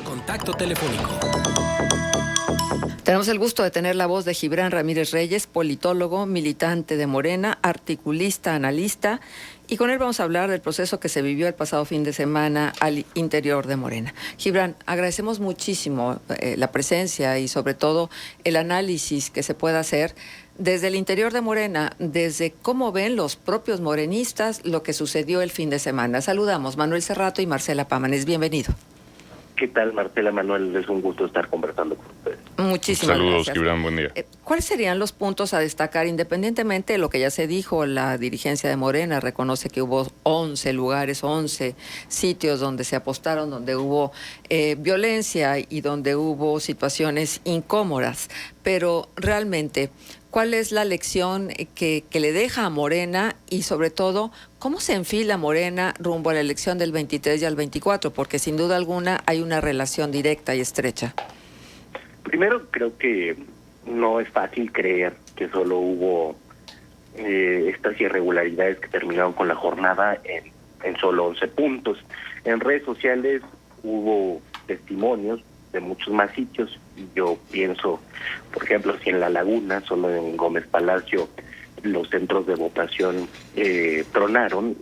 Contacto telefónico. Tenemos el gusto de tener la voz de Gibran Ramírez Reyes, politólogo, militante de Morena, articulista, analista, y con él vamos a hablar del proceso que se vivió el pasado fin de semana al interior de Morena. Gibran, agradecemos muchísimo la presencia y sobre todo el análisis que se pueda hacer desde el interior de Morena, desde cómo ven los propios morenistas lo que sucedió el fin de semana. Saludamos Manuel Cerrato y Marcela Pámanes. Bienvenido. ¿Qué tal, Marcela? Manuel, es un gusto estar conversando con ustedes. Muchísimas Saludos, gracias. Gibran, buen día. ¿Cuáles serían los puntos a destacar, independientemente de lo que ya se dijo? La dirigencia de Morena reconoce que hubo 11 lugares, 11 sitios donde se apostaron, donde hubo violencia y donde hubo situaciones incómodas, pero realmente, ¿cuál es la lección que le deja a Morena y sobre todo, cómo se enfila Morena rumbo a la elección del 23 y al 24? Porque sin duda alguna hay una relación directa y estrecha. Primero, creo que no es fácil creer que solo hubo estas irregularidades que terminaron con la jornada en solo 11 puntos. En redes sociales hubo testimonios de muchos más sitios. Yo pienso, por ejemplo, si en La Laguna, solo en Gómez Palacio, los centros de votación tronaron,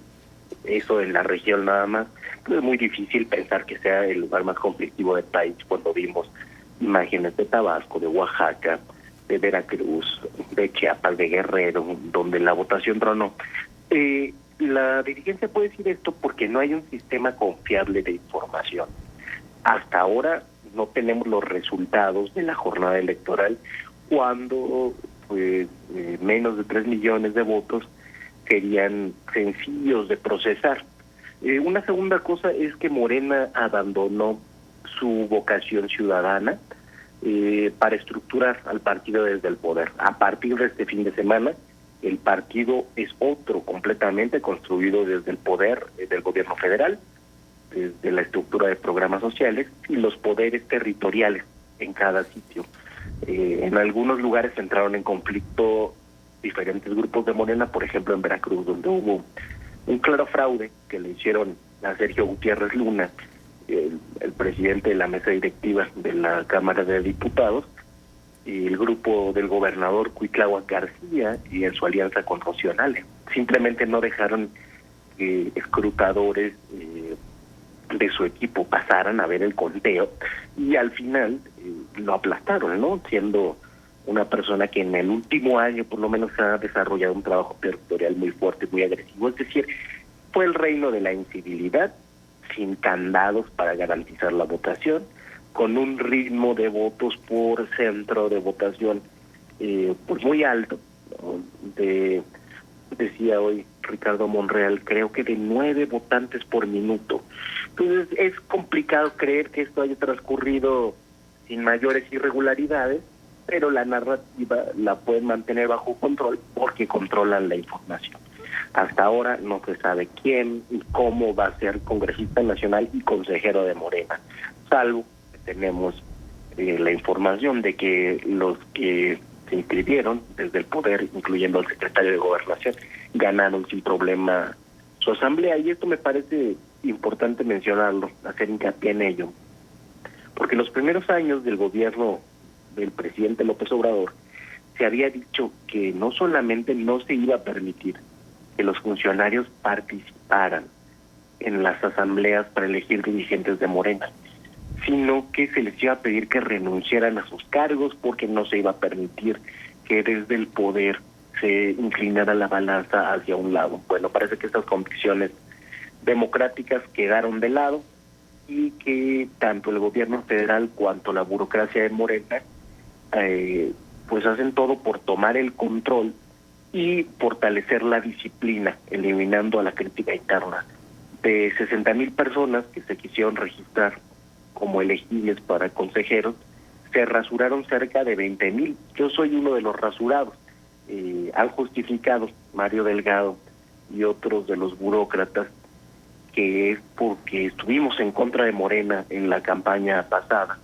eso en la región nada más, pues es muy difícil pensar que sea el lugar más conflictivo del país cuando vimos imágenes de Tabasco, de Oaxaca, de Veracruz, de Chiapas, de Guerrero, donde la votación tronó. La dirigencia puede decir esto porque no hay un sistema confiable de información. Hasta ahora no tenemos los resultados de la jornada electoral cuando pues menos de 3 millones de votos serían sencillos de procesar. Una segunda cosa es que Morena abandonó su vocación ciudadana para estructurar al partido desde el poder. A partir de este fin de semana, el partido es otro completamente construido desde el poder del gobierno federal, desde la estructura de programas sociales y los poderes territoriales en cada sitio. En algunos lugares entraron en conflicto diferentes grupos de Morena, por ejemplo en Veracruz, donde hubo un claro fraude que le hicieron a Sergio Gutiérrez Luna, el presidente de la mesa directiva de la Cámara de Diputados, y el grupo del gobernador Cuitláhuac García y en su alianza con Rocío Nale. Simplemente no dejaron que escrutadores de su equipo pasaran a ver el conteo y al final lo aplastaron, ¿no? Siendo una persona que en el último año por lo menos ha desarrollado un trabajo territorial muy fuerte, muy agresivo. Es decir, fue el reino de la incivilidad, sin candados para garantizar la votación, con un ritmo de votos por centro de votación pues muy alto, ¿no? Decía hoy Ricardo Monreal, creo que de 9 votantes por minuto. Entonces es complicado creer que esto haya transcurrido sin mayores irregularidades, pero la narrativa la pueden mantener bajo control porque controlan la información. Hasta ahora no se sabe quién y cómo va a ser congresista nacional y consejero de Morena, salvo que tenemos la información de que los que se inscribieron desde el poder, incluyendo al secretario de Gobernación, ganaron sin problema su asamblea. Y esto me parece importante mencionarlo, hacer hincapié en ello, porque en los primeros años del gobierno del presidente López Obrador se había dicho que no solamente no se iba a permitir que los funcionarios participaran en las asambleas para elegir dirigentes de Morena, sino que se les iba a pedir que renunciaran a sus cargos porque no se iba a permitir que desde el poder se inclinara la balanza hacia un lado. Bueno, parece que estas convicciones democráticas quedaron de lado y que tanto el gobierno federal cuanto la burocracia de Morena pues hacen todo por tomar el control y fortalecer la disciplina, eliminando a la crítica interna. De 60,000 personas que se quisieron registrar como elegibles para consejeros, se rasuraron cerca de 20,000. Yo soy uno de los rasurados. Han justificado Mario Delgado y otros de los burócratas que es porque estuvimos en contra de Morena en la campaña pasada,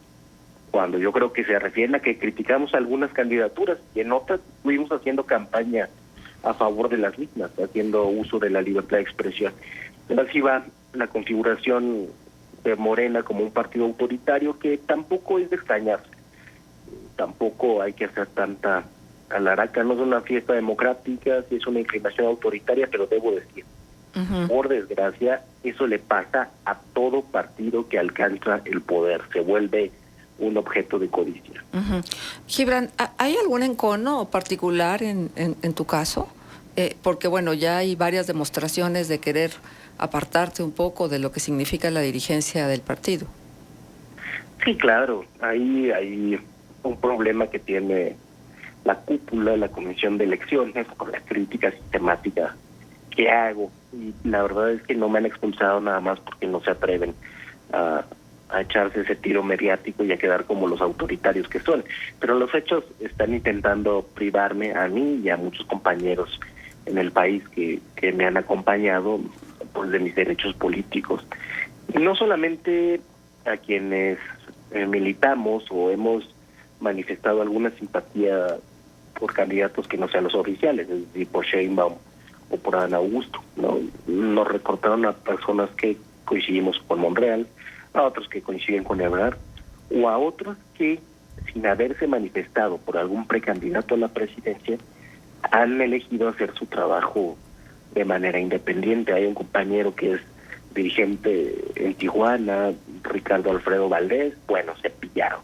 cuando yo creo que se refieren a que criticamos algunas candidaturas y en otras estuvimos haciendo campaña a favor de las mismas, haciendo uso de la libertad de expresión. Pero así va la configuración de Morena como un partido autoritario, que tampoco es de extrañar. Tampoco hay que hacer tanta alaraca, no es una fiesta democrática, sí es una inclinación autoritaria, pero debo decir, por desgracia, eso le pasa a todo partido que alcanza el poder, se vuelve un objeto de codicia. Gibran, ¿hay algún encono particular en tu caso? Porque bueno, ya hay varias demostraciones de querer apartarte un poco de lo que significa la dirigencia del partido. Sí, claro, ahí hay un problema que tiene la cúpula, la comisión de elecciones, con la crítica sistemática que hago. Y la verdad es que no me han expulsado nada más porque no se atreven a echarse ese tiro mediático y a quedar como los autoritarios que son. Pero los hechos están intentando privarme a mí y a muchos compañeros en el país que me han acompañado, pues, de mis derechos políticos. Y no solamente a quienes militamos o hemos manifestado alguna simpatía por candidatos que no sean los oficiales, es decir, por Sheinbaum o por Adán Augusto, ¿no? Nos recortaron a personas que coincidimos con Monreal, a otros que coinciden con Ebrard, o a otros que, sin haberse manifestado por algún precandidato a la presidencia, han elegido hacer su trabajo de manera independiente. Hay un compañero que es dirigente en Tijuana, Ricardo Alfredo Valdés, bueno, se pillaron.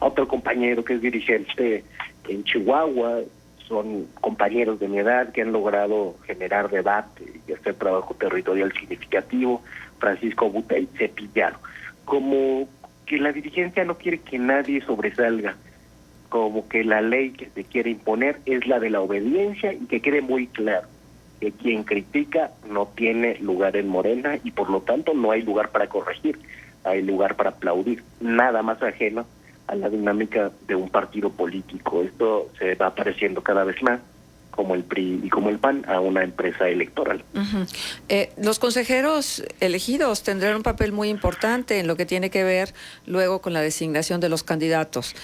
Otro compañero que es dirigente en Chihuahua, son compañeros de mi edad que han logrado generar debate y hacer trabajo territorial significativo. Francisco Butey, se pillaron. Como que la dirigencia no quiere que nadie sobresalga, como que la ley que se quiere imponer es la de la obediencia, y que quede muy claro que quien critica no tiene lugar en Morena y por lo tanto no hay lugar para corregir, hay lugar para aplaudir, nada más ajeno a la dinámica de un partido político. Esto se va pareciendo cada vez más, como el PRI y como el PAN, a una empresa electoral. Los consejeros elegidos tendrán un papel muy importante en lo que tiene que ver luego con la designación de los candidatos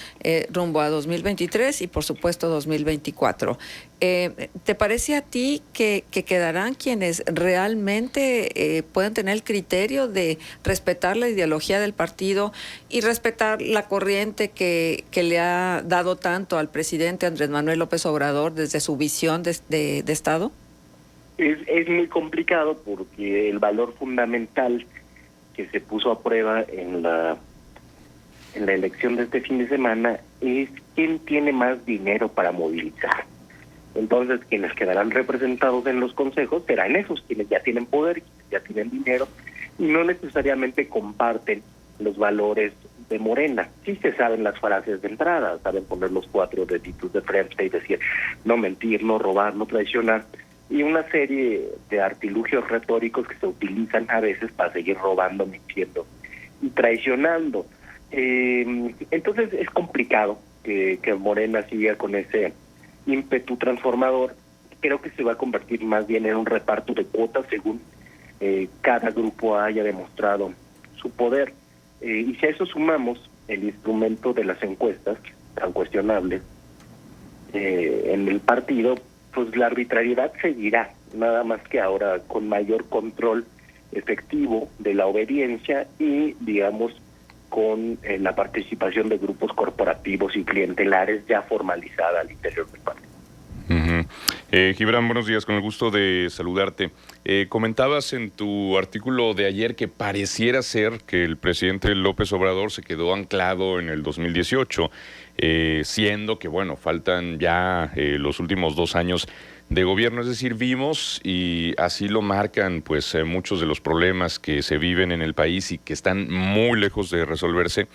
rumbo a 2023 y por supuesto 2024. ¿Te parece a ti que quedarán quienes realmente puedan tener el criterio de respetar la ideología del partido y respetar la corriente que le ha dado tanto al presidente Andrés Manuel López Obrador desde su visión de Estado? Es muy complicado porque el valor fundamental que se puso a prueba en la elección de este fin de semana es quién tiene más dinero para movilizar. Entonces, quienes quedarán representados en los consejos serán esos, quienes ya tienen poder, quienes ya tienen dinero, y no necesariamente comparten los valores de Morena. Sí se saben las frases de entrada, saben poner los 4 deditos de frente y decir no mentir, no robar, no traicionar, y una serie de artilugios retóricos que se utilizan a veces para seguir robando, mintiendo y traicionando. Entonces es complicado que Morena siga con ese ímpetu transformador. Creo que se va a convertir más bien en un reparto de cuotas según cada grupo haya demostrado su poder. Y si a eso sumamos el instrumento de las encuestas, tan cuestionables, en el partido, pues la arbitrariedad seguirá, nada más que ahora con mayor control efectivo de la obediencia y, digamos, con la participación de grupos corporativos y clientelares ya formalizada al interior del partido. Gibran, buenos días, con el gusto de saludarte. Comentabas en tu artículo de ayer que pareciera ser que el presidente López Obrador se quedó anclado en el 2018, siendo que, bueno, faltan ya los últimos 2 años de gobierno. Es decir, vimos, y así lo marcan pues muchos de los problemas que se viven en el país y que están muy lejos de resolverse,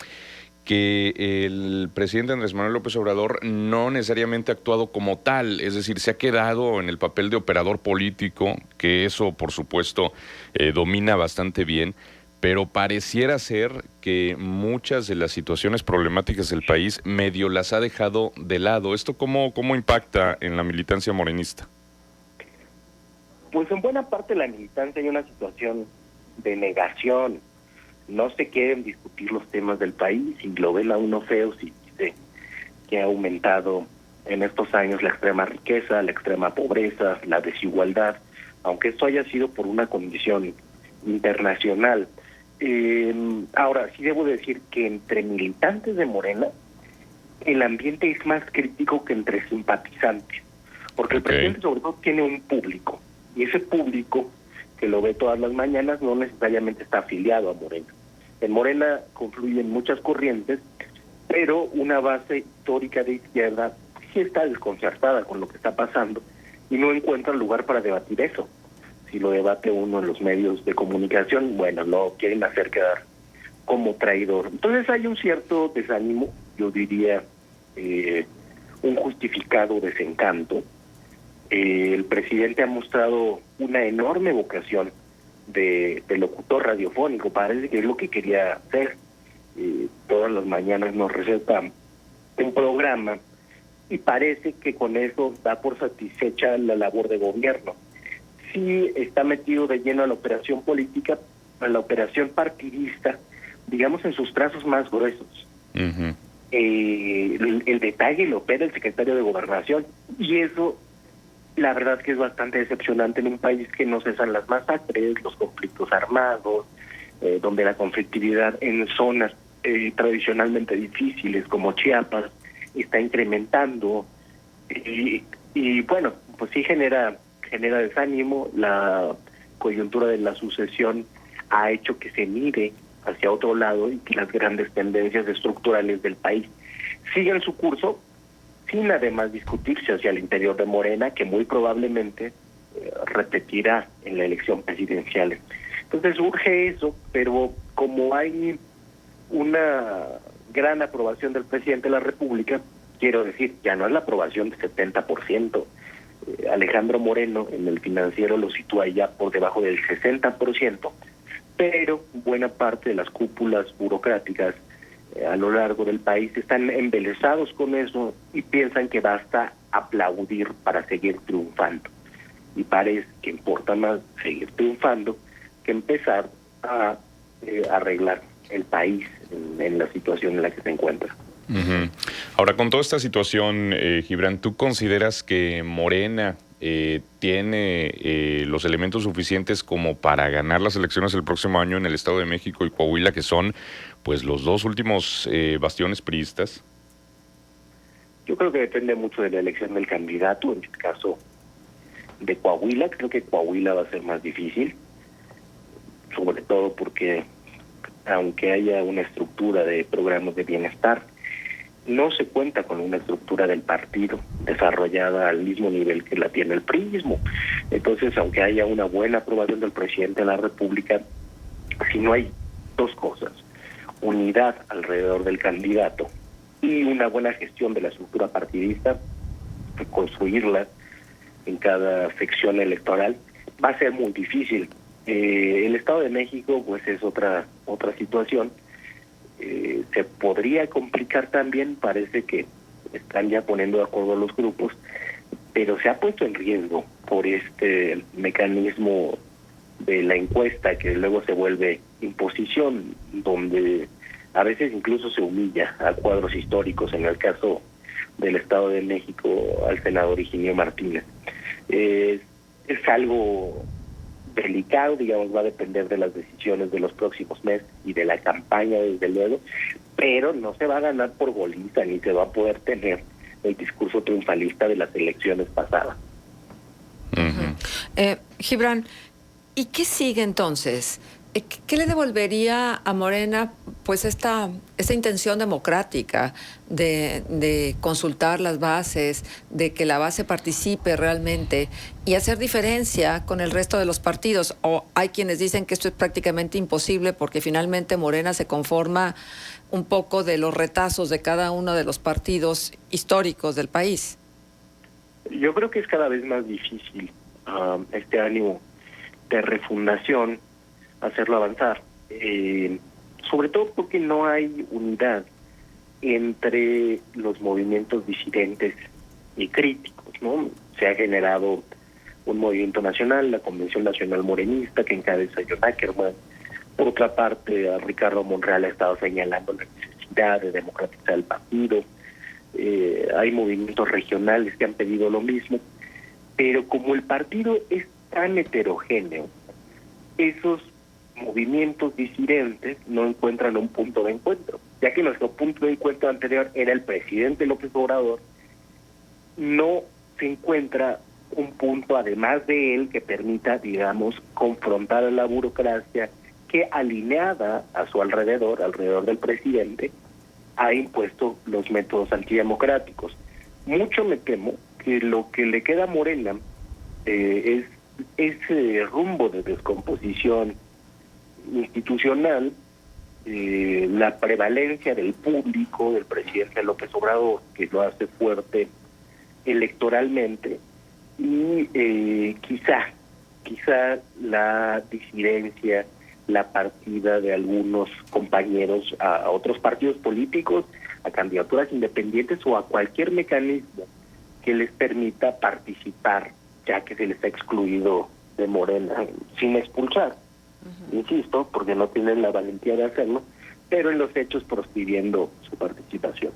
que el presidente Andrés Manuel López Obrador no necesariamente ha actuado como tal, es decir, se ha quedado en el papel de operador político, que eso por supuesto domina bastante bien, pero pareciera ser que muchas de las situaciones problemáticas del país medio las ha dejado de lado. ¿Esto cómo impacta en la militancia morenista? Pues en buena parte de la militancia hay una situación de negación. No se quieren discutir los temas del país y lo ven a uno feo si dice que ha aumentado en estos años la extrema riqueza, la extrema pobreza, la desigualdad, aunque esto haya sido por una condición internacional. Ahora, sí debo decir que entre militantes de Morena, el ambiente es más crítico que entre simpatizantes, porque el presidente sobre todo tiene un público, y ese público que lo ve todas las mañanas no necesariamente está afiliado a Morena. En Morena confluyen muchas corrientes, pero una base histórica de izquierda sí está desconcertada con lo que está pasando y no encuentra lugar para debatir eso. Si lo debate uno en los medios de comunicación, bueno, lo quieren hacer quedar como traidor. Entonces hay un cierto desánimo, yo diría un justificado desencanto. El presidente ha mostrado una enorme vocación de locutor radiofónico, parece que es lo que quería hacer. Todas las mañanas nos receta un programa y parece que con eso da por satisfecha la labor de gobierno. Sí está metido de lleno a la operación política, a la operación partidista, digamos en sus trazos más gruesos. Uh-huh. El detalle lo opera el secretario de Gobernación, y eso la verdad que es bastante decepcionante en un país que no cesan las masacres, los conflictos armados, donde la conflictividad en zonas tradicionalmente difíciles como Chiapas está incrementando, y bueno, pues sí genera desánimo. La coyuntura de la sucesión ha hecho que se mire hacia otro lado y que las grandes tendencias estructurales del país sigan su curso, sin además discutirse hacia el interior de Morena, que muy probablemente repetirá en la elección presidencial. Entonces surge eso, pero como hay una gran aprobación del presidente de la República, quiero decir, ya no es la aprobación de 70%. Alejandro Moreno en el Financiero lo sitúa ya por debajo del 60%, pero buena parte de las cúpulas burocráticas a lo largo del país están embelesados con eso y piensan que basta aplaudir para seguir triunfando. Y parece que importa más seguir triunfando que empezar a arreglar el país en la situación en la que se encuentra. Uh-huh. Ahora, con toda esta situación, Gibran, ¿tú consideras que Morena tiene los elementos suficientes como para ganar las elecciones el próximo año en el Estado de México y Coahuila, que son pues los dos últimos bastiones priistas? Yo creo que depende mucho de la elección del candidato. En el caso de Coahuila, creo que Coahuila va a ser más difícil, sobre todo porque aunque haya una estructura de programas de bienestar, no se cuenta con una estructura del partido desarrollada al mismo nivel que la tiene el priismo. Entonces, aunque haya una buena aprobación del presidente de la República, si no hay dos cosas: unidad alrededor del candidato y una buena gestión de la estructura partidista, construirla en cada sección electoral, va a ser muy difícil. El Estado de México pues es otra situación. Se podría complicar también, parece que están ya poniendo de acuerdo los grupos, pero se ha puesto en riesgo por este mecanismo de la encuesta que luego se vuelve imposición, donde a veces incluso se humilla a cuadros históricos, en el caso del Estado de México al senador Higinio Martínez. Es algo delicado, digamos, va a depender de las decisiones de los próximos meses y de la campaña, desde luego, pero no se va a ganar por goliza ni se va a poder tener el discurso triunfalista de las elecciones pasadas. Uh-huh. Gibran, ¿y qué sigue entonces? ¿Qué le devolvería a Morena pues esta intención democrática de consultar las bases, de que la base participe realmente y hacer diferencia con el resto de los partidos? O hay quienes dicen que esto es prácticamente imposible porque finalmente Morena se conforma un poco de los retazos de cada uno de los partidos históricos del país. Yo creo que es cada vez más difícil este ánimo de refundación hacerlo avanzar, sobre todo porque no hay unidad entre los movimientos disidentes y críticos, ¿no? Se ha generado un movimiento nacional, la Convención Nacional Morenista, que encabeza John Ackerman. Por otra parte, a Ricardo Monreal ha estado señalando la necesidad de democratizar el partido. Hay movimientos regionales que han pedido lo mismo, pero como el partido es tan heterogéneo, esos movimientos disidentes no encuentran un punto de encuentro, ya que nuestro punto de encuentro anterior era el presidente López Obrador. No se encuentra un punto además de él que permita, digamos, confrontar a la burocracia que, alineada a su alrededor del presidente, ha impuesto los métodos antidemocráticos. Mucho me temo que lo que le queda a Morena es ese rumbo de descomposición institucional, la prevalencia del público, del presidente López Obrador, que lo hace fuerte electoralmente, y quizá la disidencia, la partida de algunos compañeros a otros partidos políticos, a candidaturas independientes o a cualquier mecanismo que les permita participar, ya que se les ha excluido de Morena, sin expulsar, insisto, porque no tienen la valentía de hacerlo, pero en los hechos proscribiendo su participación.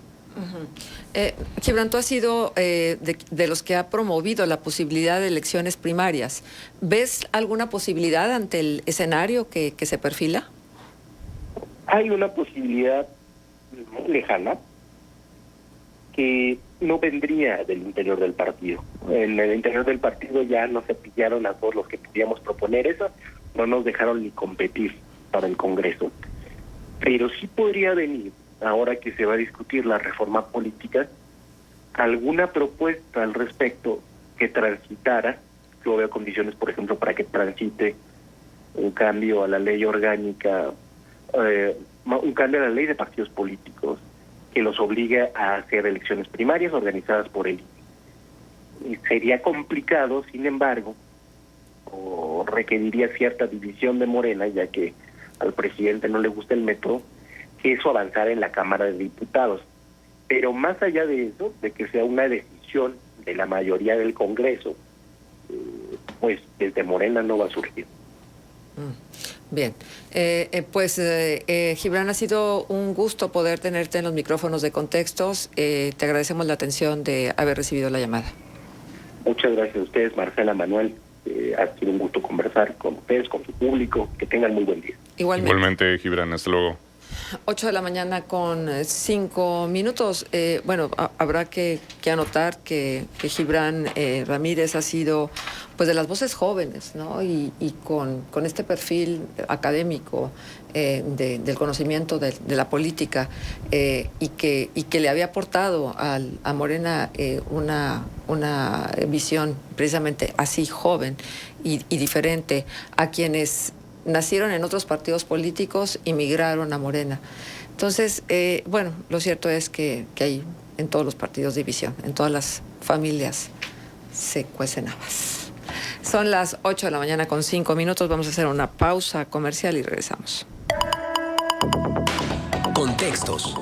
Gibran, tú has sido de los que ha promovido la posibilidad de elecciones primarias. ¿Ves alguna posibilidad ante el escenario que se perfila? Hay una posibilidad muy lejana que no vendría del interior del partido. En el interior del partido ya nos cepillaron a todos los que podíamos proponer eso, no nos dejaron ni competir para el Congreso. Pero sí podría venir, ahora que se va a discutir la reforma política, alguna propuesta al respecto que transitara, yo veo condiciones, por ejemplo, para que transite un cambio a la ley orgánica, un cambio a la ley de partidos políticos, que los obligue a hacer elecciones primarias organizadas por él. Sería complicado, sin embargo, o requeriría cierta división de Morena, ya que al presidente no le gusta el método, que eso avanzara en la Cámara de Diputados. Pero más allá de eso, de que sea una decisión de la mayoría del Congreso, pues desde Morena no va a surgir. Bien, Gibran, ha sido un gusto poder tenerte en los micrófonos de Contextos. Te agradecemos la atención de haber recibido la llamada. Muchas gracias a ustedes, Marcela, Manuel. Ha sido un gusto conversar con ustedes, con su público. Que tengan muy buen día. Igualmente, Gibran, hasta luego. 8 de la mañana con 5 minutos. Habrá que anotar que Gibran Ramírez ha sido pues de las voces jóvenes, ¿no? Y con este perfil académico del conocimiento de la política y que le había aportado a Morena una visión precisamente así joven y diferente a quienes nacieron en otros partidos políticos y migraron a Morena. Entonces, lo cierto es que hay en todos los partidos división, en todas las familias se cuecen habas. Son las 8 de la mañana con 5 minutos. Vamos a hacer una pausa comercial y regresamos. Contextos.